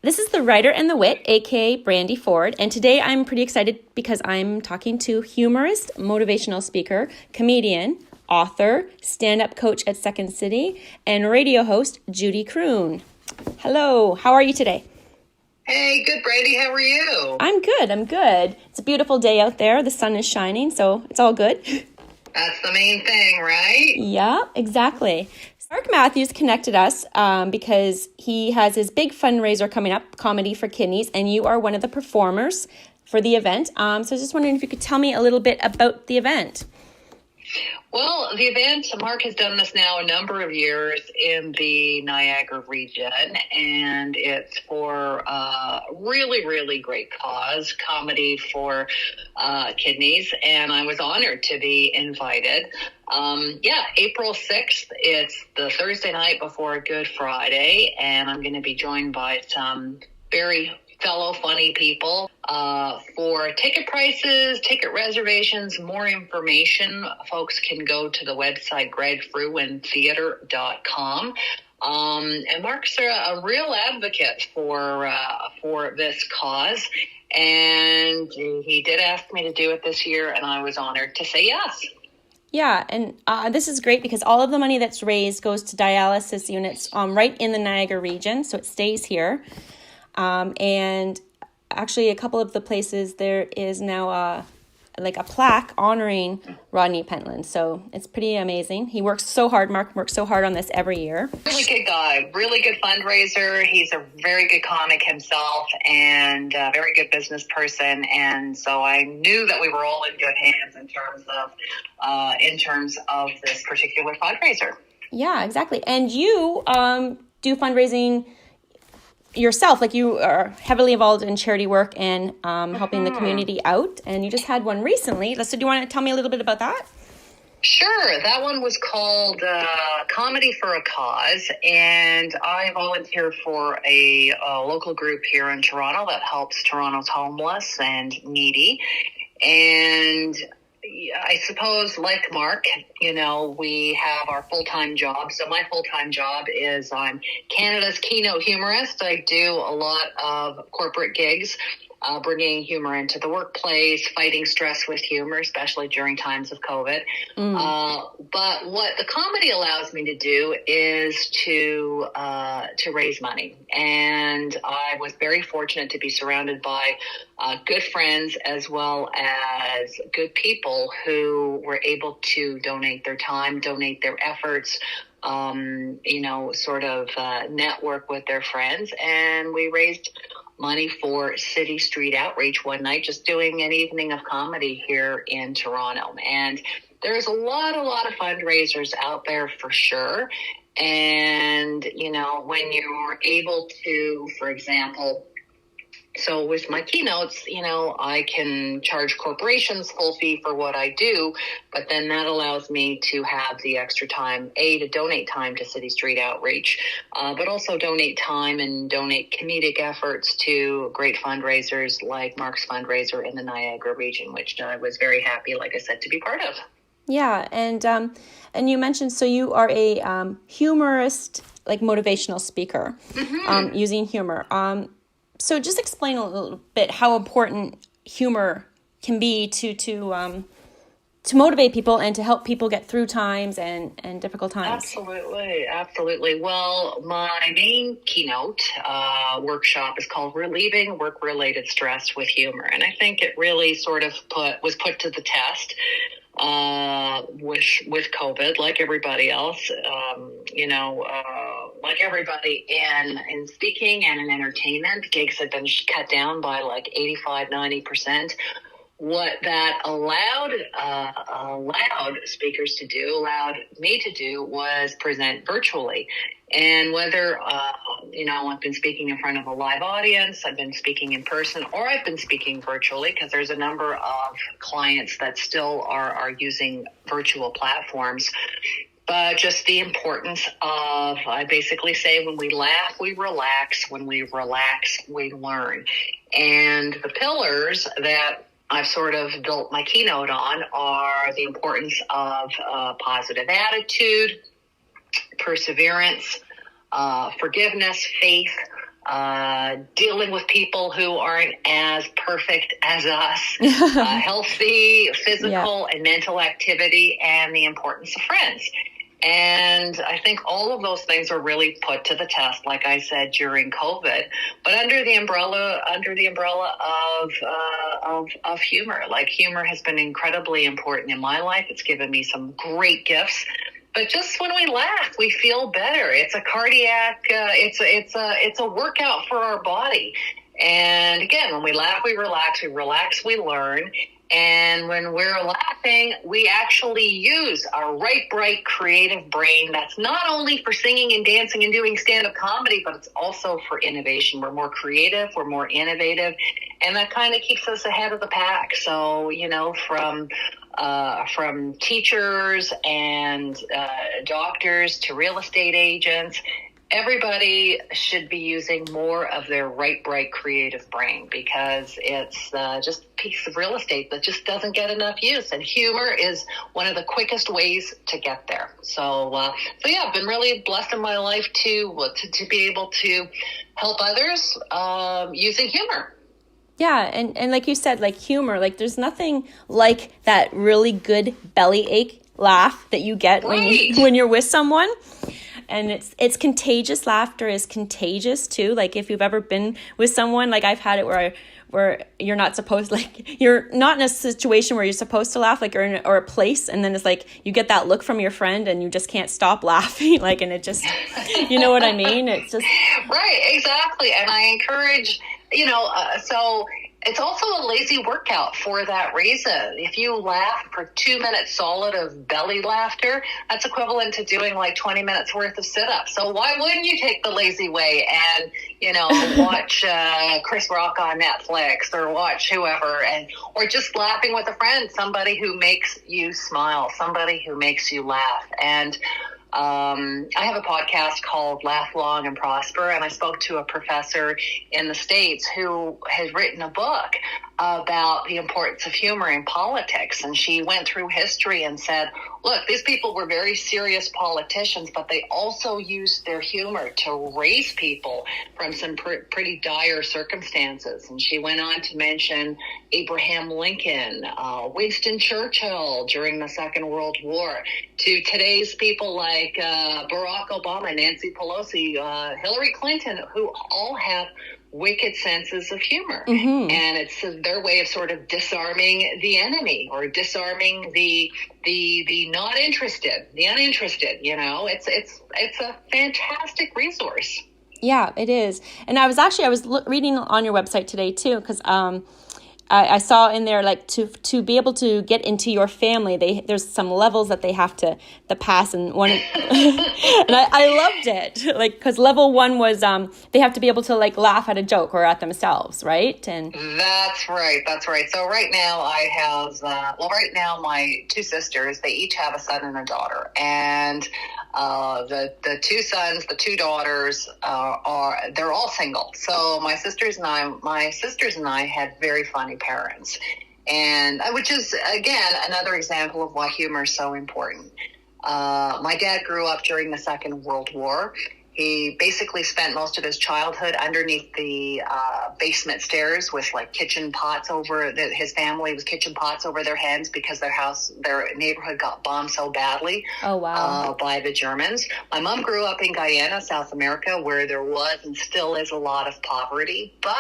This is the Writer and the Wit, aka Brandy Ford, and today I'm pretty excited because I'm talking to humorist, motivational speaker, comedian, author, stand-up coach at Second City, and radio host Judy Croon. Hello, how are you today? Hey, good, Brandy. How are you? I'm good. It's a beautiful day out there. The sun is shining, so it's all good. That's the main thing, right? Yeah, exactly. Mark Matthews connected us because he has his big fundraiser coming up, Comedy for Kidneys, and you are one of the performers for the event. So I was just wondering if you could tell me a little bit about the event. Well, the event, Mark has done this now a number of years in the Niagara region, and it's for a really, really great cause, Comedy for Kidneys, and I was honored to be invited. April 6th, it's the Thursday night before Good Friday, and I'm going to be joined by some very fellow funny people. For ticket prices, ticket reservations, more information, folks can go to the website gregfruintheater.com. And Mark's a real advocate for this cause, and he did ask me to do it this year, and I was honored to say yes. Yeah, and this is great because all of the money that's raised goes to dialysis units right in the Niagara region, so it stays here. And actually, a couple of the places there is now a plaque honoring Rodney Pentland. So it's pretty amazing. He works so hard. Mark works so hard on this every year. Really good guy, really good fundraiser. He's a very good comic himself and a very good business person. And so I knew that we were all in good hands in terms of this particular fundraiser. Yeah, exactly. And you do fundraising yourself, like you are heavily involved in charity work and helping the community out, and you just had one recently. So do you want to tell me a little bit about that? Sure. That one was called Comedy for a Cause, and I volunteer for a local group here in Toronto that helps Toronto's homeless and needy. And I suppose, like Mark, we have our full-time job. So my full-time job is I'm Canada's Keynote Humorist. I do a lot of corporate gigs, bringing humor into the workplace, fighting stress with humor, especially during times of COVID. But what the comedy allows me to do is to raise money. And I was very fortunate to be surrounded by good friends as well as good people who were able to donate their time, donate their efforts, network with their friends. And we raised money for City Street Outreach one night, just doing an evening of comedy here in Toronto. And there's a lot of fundraisers out there for sure. And, when you're able to, for example, so with my keynotes, I can charge corporations full fee for what I do, but then that allows me to have the extra time, to donate time to City Street Outreach, but also donate time and donate comedic efforts to great fundraisers like Mark's fundraiser in the Niagara region, which I was very happy, like I said, to be part of. Yeah, and you mentioned, so you are a humorist, like motivational speaker, using humor. So just explain a little bit how important humor can be to motivate people and to help people get through times and difficult times. Absolutely. Well, my main keynote workshop is called Relieving Work-Related Stress with Humor. And I think it really sort of was put to the test with COVID, like everybody else, like everybody in speaking and in entertainment, gigs have been cut down by like 85-90%. What that allowed speakers to do, allowed me to do, was present virtually. And whether, I've been speaking in front of a live audience, I've been speaking in person, or I've been speaking virtually, because there's a number of clients that still are using virtual platforms. But just the importance of, I basically say, when we laugh, we relax. When we relax, we learn. And the pillars that I've sort of built my keynote on are the importance of positive attitude, perseverance, forgiveness, faith, dealing with people who aren't as perfect as us, healthy physical and mental activity, and the importance of friends. And I think all of those things are really put to the test, like I said, during COVID, but under the umbrella of humor. Like, humor has been incredibly important in my life. It's given me some great gifts. But just when we laugh, we feel better. It's a cardiac, it's a workout for our body. And again, when we laugh, we relax, we learn. And when we're laughing, we actually use our right, bright, creative brain. That's not only for singing and dancing and doing stand-up comedy, but it's also for innovation. We're more creative, we're more innovative, and that kind of keeps us ahead of the pack. So, from teachers and doctors to real estate agents, everybody should be using more of their right, bright, creative brain, because it's just a piece of real estate that just doesn't get enough use. And humor is one of the quickest ways to get there. So I've been really blessed in my life to be able to help others using humor. Yeah, and like you said, like humor, like there's nothing like that really good bellyache laugh that you get when you're with someone. And it's contagious. Laughter is contagious too. Like, if you've ever been with someone, like I've had it where you're not supposed, like you're not in a situation where you're supposed to laugh, like or a place, and then it's like you get that look from your friend and you just can't stop laughing, like, and it just, you know what I mean? It's just right, exactly. And I encourage, so it's also a lazy workout for that reason. If you laugh for 2 minutes solid of belly laughter, that's equivalent to doing like 20 minutes worth of sit-ups. So why wouldn't you take the lazy way and, watch Chris Rock on Netflix, or watch whoever, or just laughing with a friend, somebody who makes you smile, somebody who makes you laugh. And I have a podcast called Laugh Long and Prosper, and I spoke to a professor in the States who has written a book about the importance of humor in politics. And she went through history and said, look, these people were very serious politicians, but they also used their humor to raise people from some pretty dire circumstances. And she went on to mention Abraham Lincoln, Winston Churchill during the Second World War, to today's people like Barack Obama, Nancy Pelosi, Hillary Clinton, who all have wicked senses of humor. Mm-hmm. And it's their way of sort of disarming the enemy, or disarming the not interested, the uninterested. It's a fantastic resource. Yeah, it is. And I was reading on your website today too, because I saw in there, like, to be able to get into your family, there's some levels that they have to pass, and one and I loved it, like, because level 1 was they have to be able to, like, laugh at a joke or at themselves, right? And that's right. So right now I have my 2 sisters, they each have a son and a daughter, and the 2 sons, the 2 daughters they're all single. So my sisters and I had very funny parents, and which is, again, another example of why humor is so important. My dad grew up during the Second World War. He basically spent most of his childhood underneath the basement stairs with, like, kitchen pots over. His family was kitchen pots over their heads because their neighborhood got bombed so badly. Oh, wow. By the Germans. My mom grew up in Guyana, South America, where there was and still is a lot of poverty. But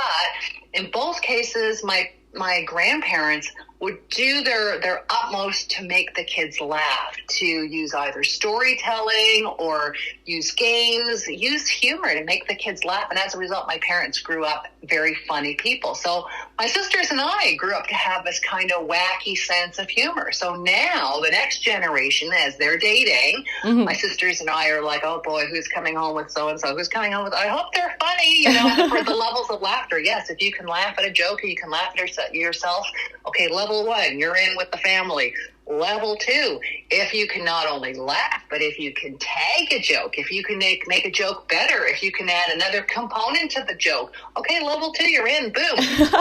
in both cases, my grandparents would do their utmost to make the kids laugh, to use either storytelling or use games, use humor to make the kids laugh. And as a result, my parents grew up very funny people. So my sisters and I grew up to have this kind of wacky sense of humor. So now the next generation, as they're dating, mm-hmm. my sisters and I are like, oh boy, who's coming home with so-and-so? Who's coming home with, I hope they're funny, for the levels of laughter. Yes, if you can laugh at a joke, or you can laugh at yourself. Okay, level 1, you're in with the family. Level 2, if you can not only laugh, but if you can tag a joke, if you can make a joke better, if you can add another component to the joke. Okay, level 2, you're in. Boom.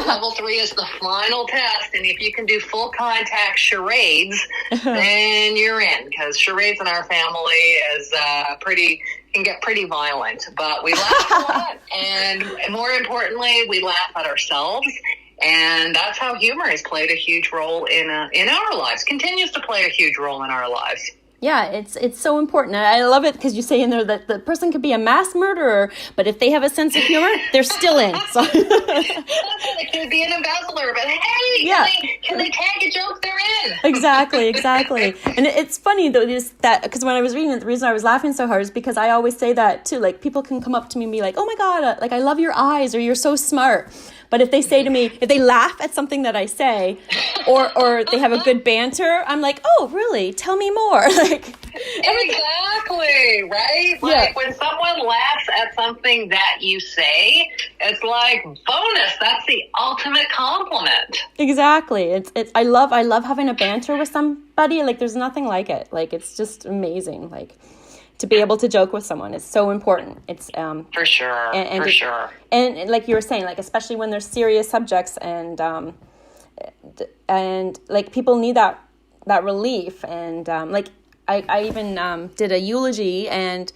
Level 3 is the final test. And if you can do full contact charades, then you're in. Because charades in our family is pretty can get pretty violent, but we laugh a lot. And more importantly, we laugh at ourselves. And that's how humor has played a huge role in our lives, continues to play a huge role in our lives. Yeah, it's so important. I love it because you say in there that the person could be a mass murderer, but if they have a sense of humor, they're still in. So. They could be an embezzler, but hey, can they tag a joke they're in? Exactly. And it's funny though, because when I was reading it, the reason I was laughing so hard is because I always say that too. Like people can come up to me and be like, "Oh my God, like I love your eyes," or "You're so smart." But if they say to me, if they laugh at something that I say, or they have a good banter, I'm like, "Oh, really? Tell me more." Exactly, right? Like when someone laughs at something that you say, it's like bonus. That's the ultimate compliment. Exactly. It's I love having a banter with somebody. Like there's nothing like it. Like it's just amazing. Like to be able to joke with someone is so important. It's for sure. And like you were saying, like especially when there's serious subjects and like people need that relief and like I even did a eulogy and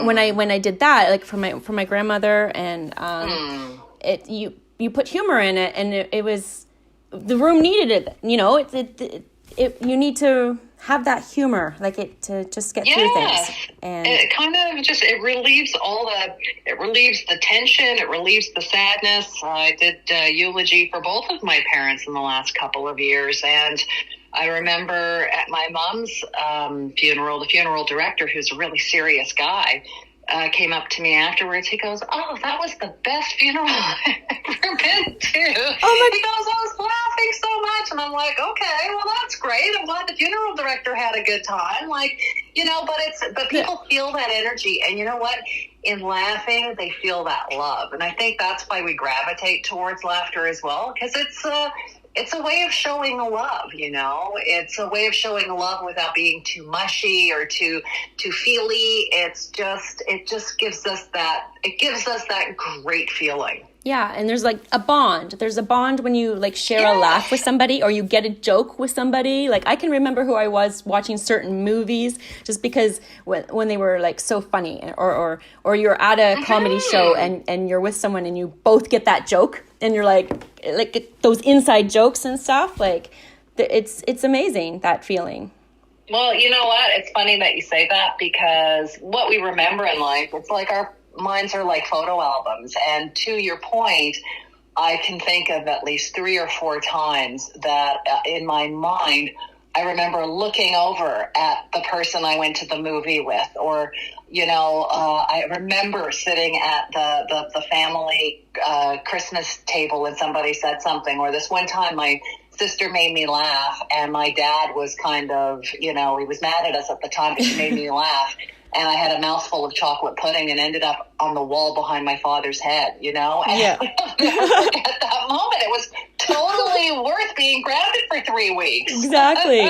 when I did that like for my grandmother and you put humor in it and it was the room needed it, you know, it you need to have that humor, like it to just get through things. And it kind of just, it relieves the tension, it relieves the sadness. I did a eulogy for both of my parents in the last couple of years. And I remember at my mom's funeral, the funeral director, who's a really serious guy, came up to me afterwards. He goes, "Oh, that was the best funeral I've ever been to." He goes, "I was laughing so much." And I'm like, okay, well, that's great. I'm glad the funeral director had a good time. Like, you know, but people feel that energy. And you know what? In laughing, they feel that love. And I think that's why we gravitate towards laughter as well, because it's a way of showing love, you know. It's a way of showing love without being too mushy or too feely. It just gives us that great feeling. Yeah, and there's like a bond. There's a bond when you like share a laugh with somebody or you get a joke with somebody. Like I can remember who I was watching certain movies just because when they were like so funny, or you're at a comedy show and you're with someone and you both get that joke and you're like those inside jokes and stuff. Like it's amazing, that feeling. Well, you know what? It's funny that you say that because what we remember in life, it's like our minds are like photo albums. And to your point, I can think of at least 3 or 4 times that in my mind, I remember looking over at the person I went to the movie with, or, you know, I remember sitting at the family Christmas table and somebody said something, or this one time my sister made me laugh and my dad was kind of, you know, he was mad at us at the time, but she made me laugh. And I had a mouthful of chocolate pudding and ended up on the wall behind my father's head, you know? And at that moment, it was totally worth being grounded for 3 weeks. Exactly.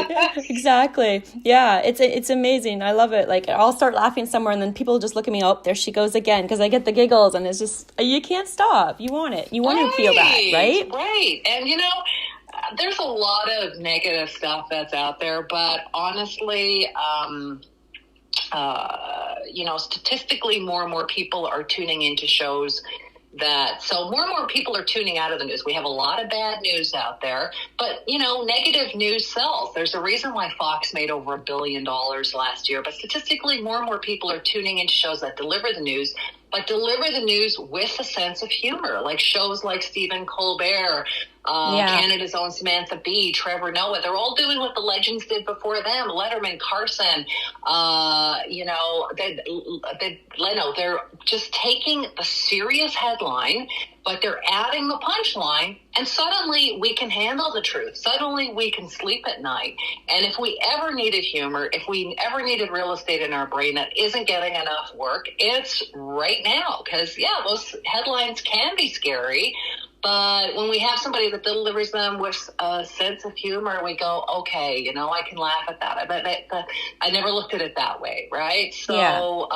Yeah, it's amazing. I love it. Like, I'll start laughing somewhere and then people just look at me, oh, there she goes again, because I get the giggles and it's just, you can't stop. You want it. You want to feel that, right? Right. And, you know, there's a lot of negative stuff that's out there, but honestly, you know, statistically, more and more people are tuning into shows so more and more people are tuning out of the news. We have a lot of bad news out there, but, you know, negative news sells. There's a reason why Fox made over $1 billion last year, but statistically, more and more people are tuning into shows that deliver the news, but deliver the news with a sense of humor, like shows like Stephen Colbert, Canada's own Samantha Bee, Trevor Noah. They're all doing what the legends did before them. Letterman, Carson, you know, Leno. They're just taking a serious headline, but they're adding the punchline, and suddenly we can handle the truth. Suddenly we can sleep at night. And if we ever needed humor, if we ever needed real estate in our brain that isn't getting enough work, it's right now. Because, those headlines can be scary, but when we have somebody that delivers them with a sense of humor, we go, okay, you know, I can laugh at that. I never looked at it that way, right? So,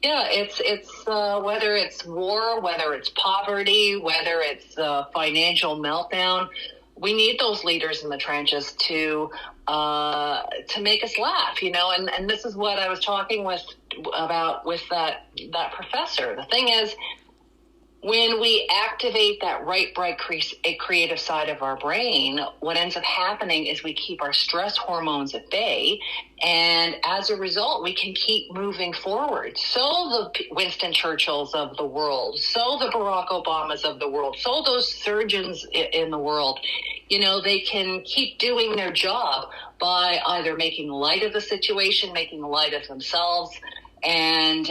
it's whether it's war, whether it's poverty, whether it's financial meltdown, we need those leaders in the trenches to make us laugh, and this is what I was talking about with that professor. The thing is, when we activate that bright creative side of our brain, what ends up happening is we keep our stress hormones at bay. And as a result, we can keep moving forward. So the Winston Churchills of the world, so the Barack Obamas of the world, so those surgeons in the world, they can keep doing their job by either making light of the situation, making light of themselves, and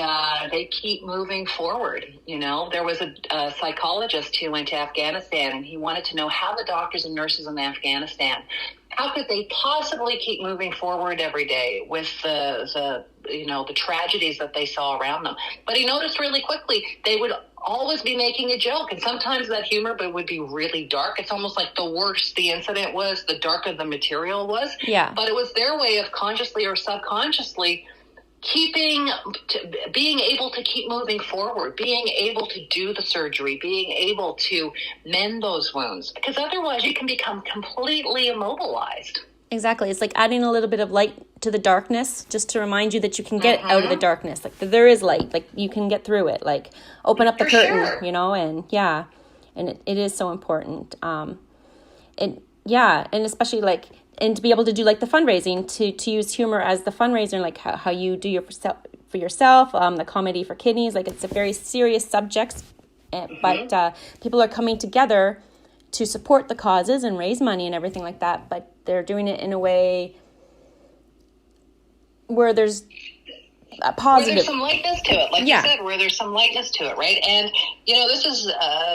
they keep moving forward. There was a psychologist who went to Afghanistan, and he wanted to know how the doctors and nurses in Afghanistan, how could they possibly keep moving forward every day with the tragedies that they saw around them. But he noticed really quickly they would always be making a joke, and sometimes that humor would be really dark. It's almost like the worse the incident was, the darker the material was. Yeah. But it was their way of consciously or subconsciously being able to keep moving forward, being able to do the surgery, being able to mend those wounds, because otherwise you can become completely immobilized. Exactly. It's like adding a little bit of light to the darkness, just to remind you that you can get out of the darkness. Like there is light, like you can get through it, like open up the curtain, sure. And yeah, and it is so important. And especially and to be able to do the fundraising, to use humor as the fundraiser, like how you do for yourself, the comedy for kidneys, it's a very serious subject, but people are coming together to support the causes and raise money and everything like that, but they're doing it in a way where there's a positive. Where there's some lightness to it, like you said, where there's some lightness to it, right? And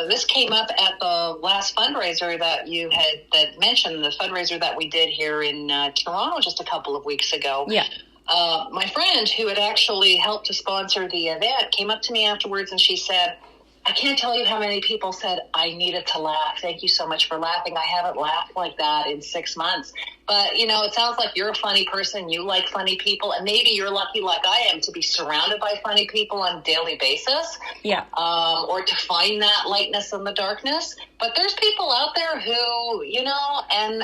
this came up at the last fundraiser that you had mentioned, the fundraiser that we did here in Toronto just a couple of weeks ago. Yeah. My friend who had actually helped to sponsor the event came up to me afterwards, and she said, I can't tell you how many people said, I needed to laugh. Thank you so much for laughing. I haven't laughed like that in 6 months. But, it sounds like you're a funny person. You like funny people. And maybe you're lucky like I am to be surrounded by funny people on a daily basis. Yeah. Or to find that lightness in the darkness. But there's people out there who, and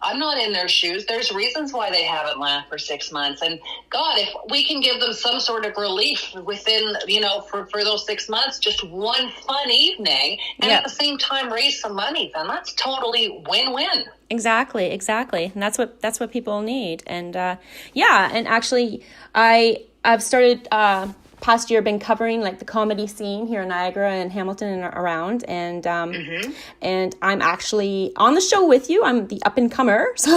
I'm not in their shoes. There's reasons why they haven't laughed for 6 months. And God, if we can give them some sort of relief within, for those 6 months, just one fun evening, and at the same time raise some money, then that's totally win-win. Exactly. And that's what people need. And and actually I've started past year been covering the comedy scene here in Niagara and Hamilton and around, and and I'm actually on the show with you. I'm the up and comer. So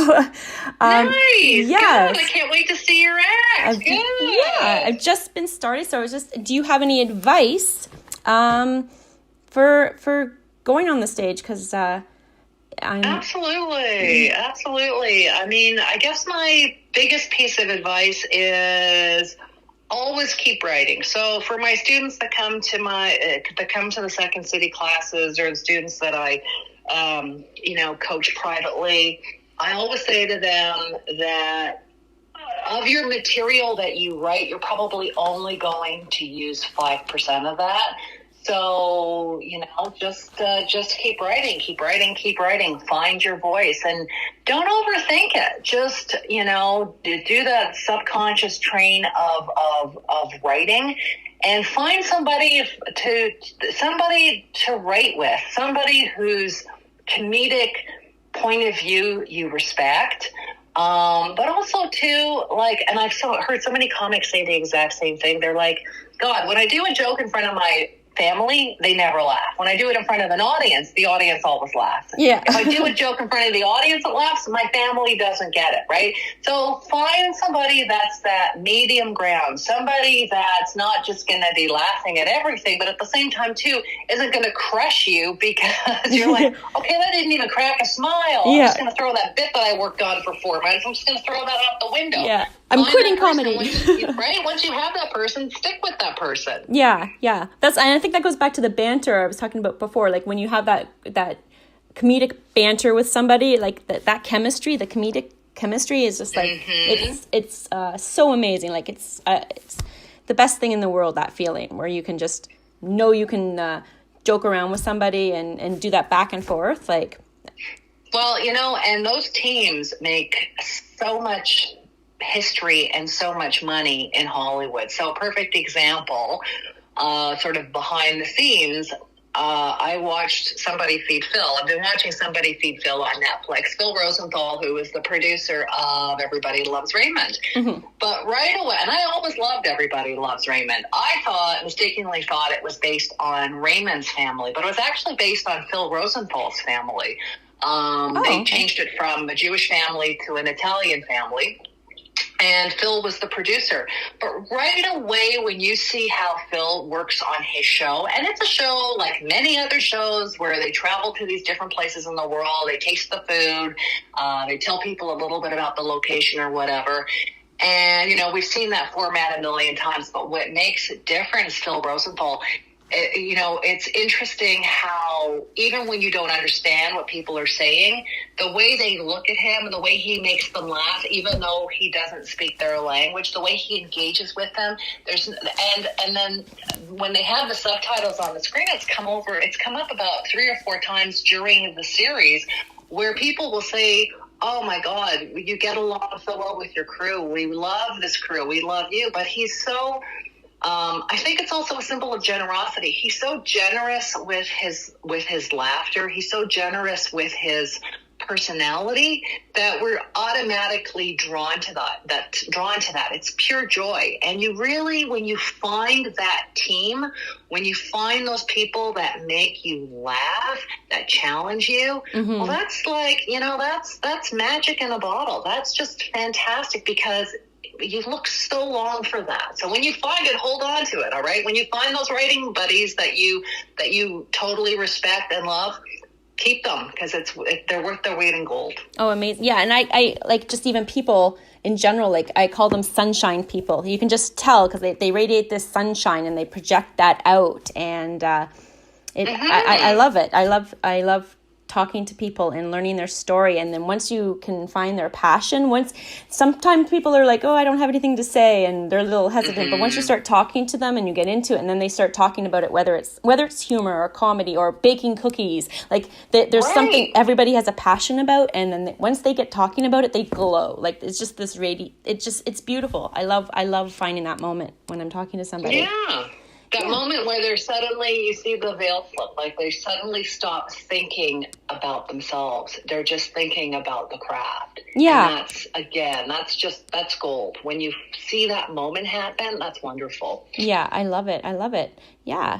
nice. Yes. Good. I can't wait to see your act. Good. Yeah, I've just been started, so do you have any advice for going on the stage? Because Absolutely. I mean, I guess my biggest piece of advice is always keep writing. So for my students that come to the Second City classes, or the students that I, coach privately, I always say to them that of your material that you write, you're probably only going to use 5% of that. So, just keep writing, find your voice, and don't overthink it. Just, do that subconscious train of writing, and find somebody to write with, somebody whose comedic point of view you respect. But also too, and I've heard so many comics say the exact same thing. They're like, God, when I do a joke in front of my family, they never laugh. When I do it in front of an audience, the audience always laughs. Yeah. If I do a joke in front of the audience that laughs, my family doesn't get it, right? So find somebody that's that medium ground, somebody that's not just going to be laughing at everything, but at the same time, too, isn't going to crush you because you're like, okay, that didn't even crack a smile. Yeah. I'm just going to throw that bit that I worked on for 4 months. I'm just going to throw that out the window. Yeah. I'm quitting comedy. Right? Once you have that person, stick with that person. Yeah. And I think that goes back to the banter I was talking about before. Like when you have that comedic banter with somebody, like that chemistry, the comedic chemistry is just like it's so amazing. Like it's the best thing in the world. That feeling where you can just know you can joke around with somebody and do that back and forth. Like Well, and those teams make so much history and so much money in Hollywood. So, perfect example, sort of behind the scenes. I watched Somebody Feed Phil. I've been watching Somebody Feed Phil on Netflix. Phil Rosenthal, who is the producer of Everybody Loves Raymond. Mm-hmm. But right away, and I always loved Everybody Loves Raymond. I mistakenly thought it was based on Raymond's family, but it was actually based on Phil Rosenthal's family. They changed it from a Jewish family to an Italian family. And Phil was the producer. But right away, when you see how Phil works on his show, and it's a show like many other shows where they travel to these different places in the world, they taste the food, they tell people a little bit about the location or whatever. And, we've seen that format a million times, but what makes it different is Phil Rosenthal. It's interesting how even when you don't understand what people are saying, the way they look at him and the way he makes them laugh, even though he doesn't speak their language, the way he engages with them, and then when they have the subtitles on the screen, it's come up about 3 or 4 times during the series where people will say, "Oh my God, you get along so well with your crew. We love this crew. We love you." But he's so... I think it's also a symbol of generosity. He's so generous with his laughter. He's so generous with his personality that we're automatically drawn to that. It's pure joy. And you really, when you find that team, when you find those people that make you laugh, that challenge you, mm-hmm. well, that's like, that's magic in a bottle. That's just fantastic because you look so long for that. So when you find it, hold on to it. All right. When you find those writing buddies that you totally respect and love, keep them because they're worth their weight in gold. Oh, amazing. Yeah. And I like just even people in general, like I call them sunshine people. You can just tell because they radiate this sunshine and they project that out. And mm-hmm. I love it. I love talking to people and learning their story. And then once you can find their passion, sometimes people are like, "Oh, I don't have anything to say," and they're a little hesitant. Mm-hmm. But once you start talking to them and you get into it, and then they start talking about it, whether it's humor or comedy or baking cookies, like there's right. something everybody has a passion about. And then once they get talking about it, they glow. Like it's just this it's beautiful. I love finding that moment when I'm talking to somebody. Yeah. That moment where you see the veil flip, like they suddenly stop thinking about themselves. They're just thinking about the craft. Yeah. And that's gold. When you see that moment happen, that's wonderful. Yeah, I love it. Yeah.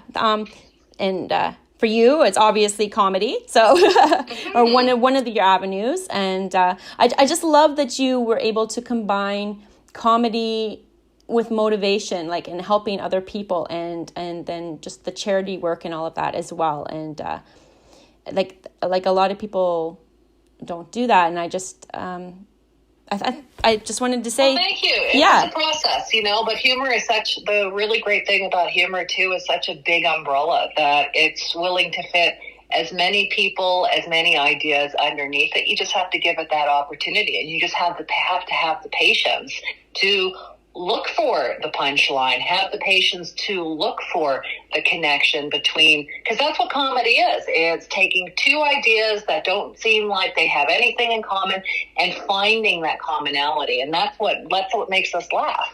And for you, it's obviously comedy. So, mm-hmm. or one of your avenues. And I just love that you were able to combine comedy with motivation, like in helping other people and then just the charity work and all of that as well. And like a lot of people don't do that. And I just I just wanted to say, well, thank you. It's a process, but humor is the really great thing about humor too is such a big umbrella that it's willing to fit as many people, as many ideas underneath it. You just have to give it that opportunity, and you just have to have the patience to look for the punchline, have the patience to look for the connection between, because that's what comedy is. It's taking two ideas that don't seem like they have anything in common and finding that commonality. And that's what makes us laugh.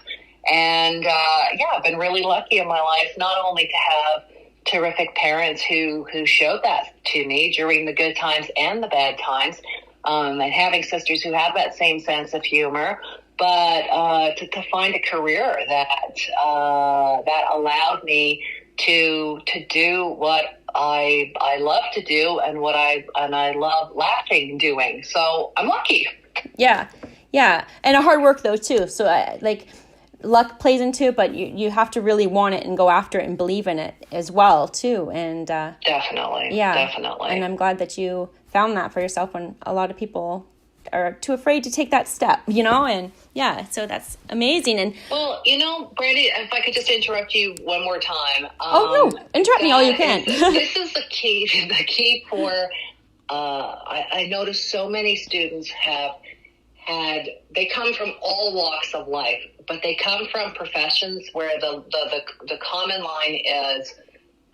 And I've been really lucky in my life, not only to have terrific parents who showed that to me during the good times and the bad times, and having sisters who have that same sense of humor, but to find a career that allowed me to do what I love to do and what I love laughing doing. So I'm lucky. Yeah, and a hard work though too. So luck plays into it, but you have to really want it and go after it and believe in it as well too. And definitely. And I'm glad that you found that for yourself when a lot of people are too afraid to take that step, and so that's amazing. And well, Brandy, if I could just interrupt you one more time. No, interrupt me all you can. This is the key for, I noticed so many students they come from all walks of life, but they come from professions where the common line is,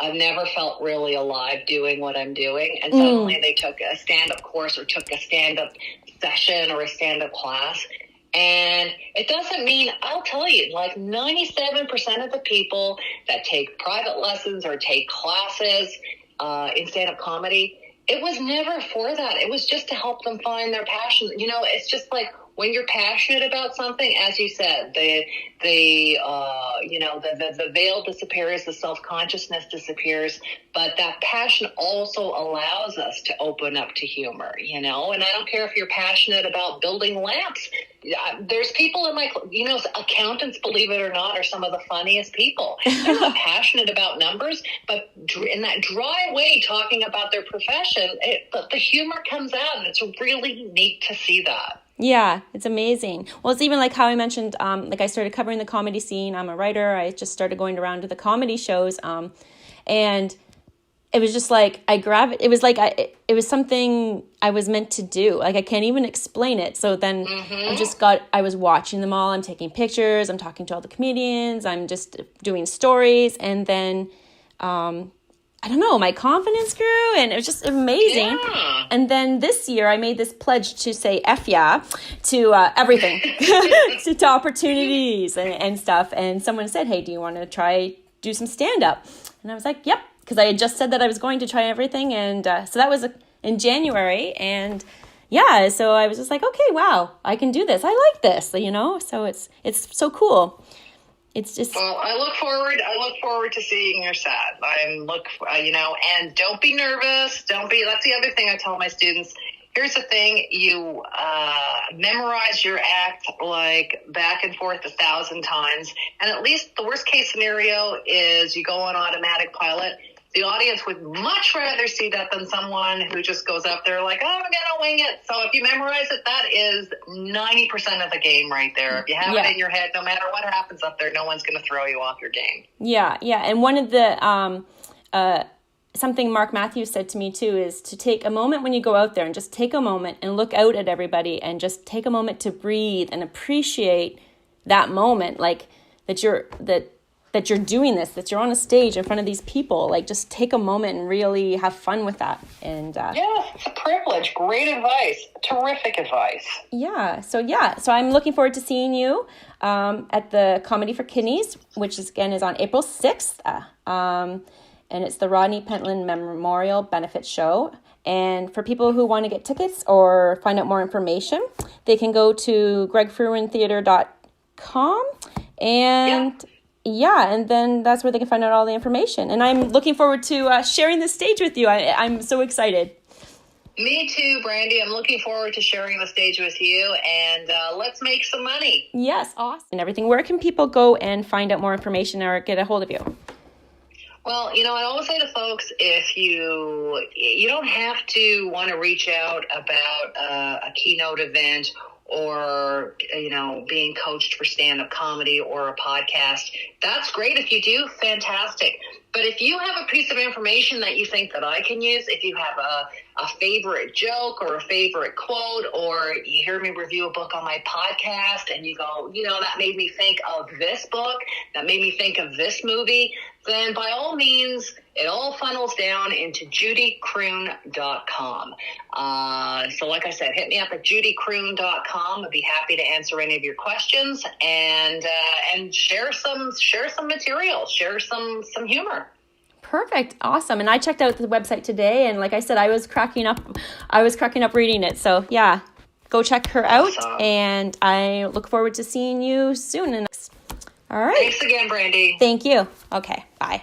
I've never felt really alive doing what I'm doing. And suddenly they took a stand-up course or took a stand-up session or a stand-up class. And it doesn't mean, I'll tell you, like 97% of the people that take private lessons or take classes in stand-up comedy, it was never for that. It was just to help them find their passion. You know, it's just like when you're passionate about something, as you said, the veil disappears, the self-consciousness disappears, but that passion also allows us to open up to humor, you know. And I don't care if you're passionate about building lamps. There's people in accountants, believe it or not, are some of the funniest people. They're not passionate about numbers, but in that dry way, talking about their profession, the humor comes out, and it's really neat to see that. Yeah, it's amazing. Well, it's even like how I mentioned, I started covering the comedy scene. I'm a writer. I just started going around to the comedy shows, and it was just like it was something I was meant to do. Like, I can't even explain it. So then I was watching them all. I'm taking pictures. I'm talking to all the comedians. I'm just doing stories. And then, I don't know, my confidence grew, and it was just amazing. Yeah. And then this year I made this pledge to say F yeah to everything, to opportunities and stuff. And someone said, hey, do you want to do some stand-up? And I was like, yep. Because I had just said that I was going to try everything. And so that was in January. And yeah, so I was just like, okay, wow, I can do this. I like this, you know? So it's so cool. It's just... Well, I look forward to seeing your set. And don't be nervous. That's the other thing I tell my students. Here's the thing, you memorize your act like back and forth 1,000 times. And at least the worst case scenario is you go on automatic pilot. The audience would much rather see that than someone who just goes up there like, oh, I'm going to wing it. So if you memorize it, that is 90% of the game right there. If you have it in your head, no matter what happens up there, no one's going to throw you off your game. Yeah. And one of the, something Mark Matthews said to me too, is to take a moment when you go out there and just take a moment and look out at everybody and just take a moment to breathe and appreciate that moment. Like that you're doing this, that you're on a stage in front of these people. Like, just take a moment and really have fun with that. And it's a privilege. Great advice. Terrific advice. So I'm looking forward to seeing you at the Comedy for Kidneys, which is on April 6th. And it's the Rodney Pentland Memorial Benefit Show. And for people who want to get tickets or find out more information, they can go to gregfruintheater.com and... Yeah, and then that's where they can find out all the information. And I'm looking forward to sharing this stage with you. I'm so excited. Me too, Brandy. I'm looking forward to sharing the stage with you, and let's make some money. Yes, awesome. And everything. Where can people go and find out more information or get a hold of you? Well, I always say to folks, if you don't have to want to reach out about a Keynote event or, being coached for stand-up comedy or a podcast. That's great. If you do, fantastic. But if you have a piece of information that you think that I can use, if you have a favorite joke or a favorite quote, or you hear me review a book on my podcast and you go, that made me think of this book, that made me think of this movie, then by all means, it all funnels down into judycroon.com. So like I said, hit me up at judycroon.com. I'd be happy to answer any of your questions and share some material, share some humor. Perfect. Awesome. And I checked out the website today, and like I said, I was cracking up reading it. So yeah, go check her out, and I look forward to seeing you soon. All right. Thanks again, Brandy. Thank you. Okay. Bye.